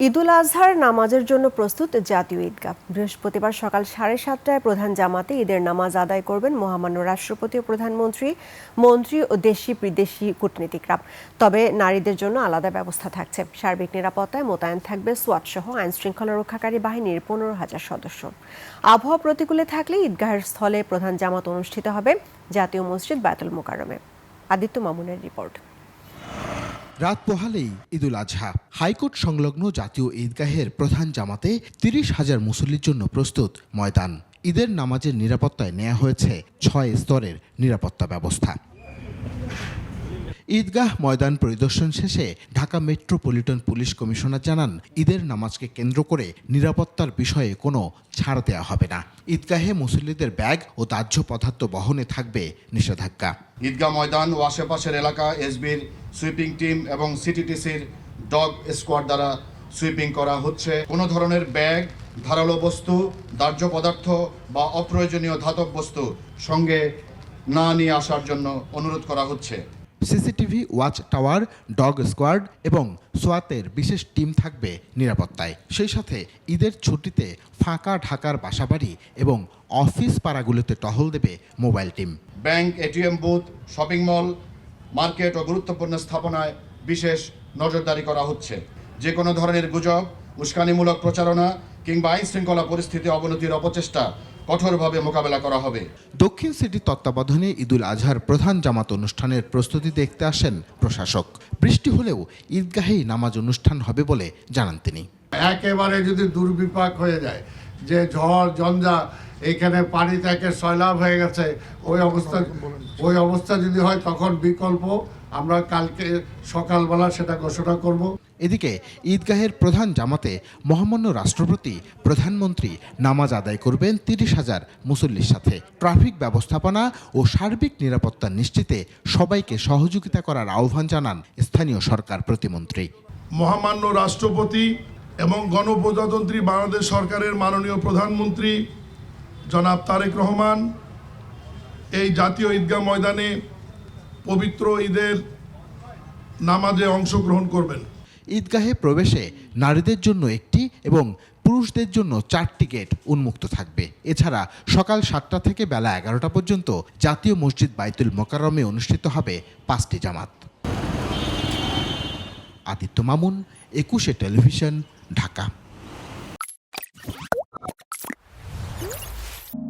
ঈদুল আজহার নামাজের জন্য প্রস্তুত জাতীয় ঈদগাহ। বৃহস্পতিবার সকাল 7:30টায় প্রধান জামাতে ঈদের নামাজ আদায় করবেন মহামান্য রাষ্ট্রপতি ও প্রধানমন্ত্রী, মন্ত্রী ও দেশি বিদেশি কূটনীতিকরা। তবে নারীদের জন্য আলাদা ব্যবস্থা থাকছে। সার্বিক নিরাপত্তায় মোতায়েন থাকবে সোয়াট সহ আইন শৃঙ্খলা রক্ষাকারী বাহিনীর 15,000 সদস্য। আবহাওয়া প্রতিকূলে থাকলে ঈদগাহের স্থলে প্রধান জামাত অনুষ্ঠিত হবে জাতীয় মসজিদ বায়তুল মোকাররমে। আদিত্য মামুনের রিপোর্ট। রাত পোহালেই ঈদুল আজহা। হাইকোর্ট সংলগ্ন জাতীয় ঈদগাহের প্রধান জামাতে 30,000 মুসল্লির জন্য প্রস্তুত ময়দান। ঈদের নামাজের নিরাপত্তায় নেওয়া হয়েছে 6 স্তরের নিরাপত্তা ব্যবস্থা। ঈদগাহ ময়দান পরিদর্শন শেষে ঢাকা মেট্রোপলিটন পুলিশ কমিশনার জানান, ঈদের নামাজকে কেন্দ্র করে নিরাপত্তার বিষয়ে কোনো ছাড় দেওয়া হবে না। ঈদগাহে মুসল্লিদের ব্যাগ ও দাহ্য পদার্থ বহনে থাকবে নিষেধাজ্ঞা। ঈদগাহ ময়দান ও আশেপাশের এলাকা এসবির সুইপিং টিম এবং সিটিটিসির ডগ স্কোয়াড দ্বারা সুইপিং করা হচ্ছে। কোনো ধরনের ব্যাগ, ধারালো বস্তু, দাহ্য পদার্থ বা অপ্রয়োজনীয় ধাতব বস্তু সঙ্গে না নিয়ে আসার জন্য অনুরোধ করা হচ্ছে। CCTV watch tower, dog squad এবং সোয়াতের বিশেষ টিম থাকবে নিরাপত্তায়। সেই সাথে ঈদের ছুটিতে ফাঁকা ঢাকার বাসাবাড়ি এবং অফিস পাড়াগুলোতে টহল দেবে mobile team. Bank, ATM booth, shopping mall, market ও গুরুত্বপূর্ণ স্থাপনায় বিশেষ নজরদারি করা হচ্ছে। যে কোনো ধরনের গুজব, উস্কানিমূলক প্রচারণা কিংবা আইন শৃঙ্খলা পরিস্থিতি অবনতির অপচেষ্টা কঠোরভাবে মোকাবেলা করা হবে। দক্ষিণ সিটির তত্ত্বাবধানে ঈদুল আজহার প্রধান জামাত অনুষ্ঠানের প্রস্তুতি দেখতে আসেন প্রশাসক। বৃষ্টি হলেও ঈদগাহেই নামাজ অনুষ্ঠান হবে বলে জানান তিনি। একেবারে যদি দুর্বিপাক হয়ে যায়, যে ঝড় ঝঞ্ঝা, এইখানে পানি থেকে সয়লাভ হয়ে গেছে, ওই অবস্থা যদি হয় তখন বিকল্প আমরা কালকে সকালবেলা সেটা ঘোষণা করব। এদিকে ঈদগাহের প্রধান জামাতে মহামান্য রাষ্ট্রপতি, প্রধানমন্ত্রী নামাজ আদায় করবেন 30,000 মুসল্লির সাথে। ট্রাফিক ব্যবস্থাপনা ও সার্বিক নিরাপত্তা নিশ্চিতে সবাইকে সহযোগিতা করার আহ্বান জানান স্থানীয় সরকার প্রতিমন্ত্রী। মহামান্য রাষ্ট্রপতি এবং গণপ্রজাতন্ত্রী বাংলাদেশ সরকারের মাননীয় প্রধানমন্ত্রী জনাব তারেক রহমান এই জাতীয় ঈদগাহ ময়দানে পবিত্র ঈদের নামাজে অংশগ্রহণ করবেন। ঈদগাহে প্রবেশে নারীদের জন্য একটি এবং পুরুষদের জন্য 4টি গেট উন্মুক্ত থাকবে। এছাড়া সকাল 7টা থেকে বেলা 11টা পর্যন্ত জাতীয় মসজিদ বায়তুল মোকাররমে অনুষ্ঠিত হবে 5টি জামাত। আদিত্য মামুন, 21 টেলিভিশন, ঢাকা।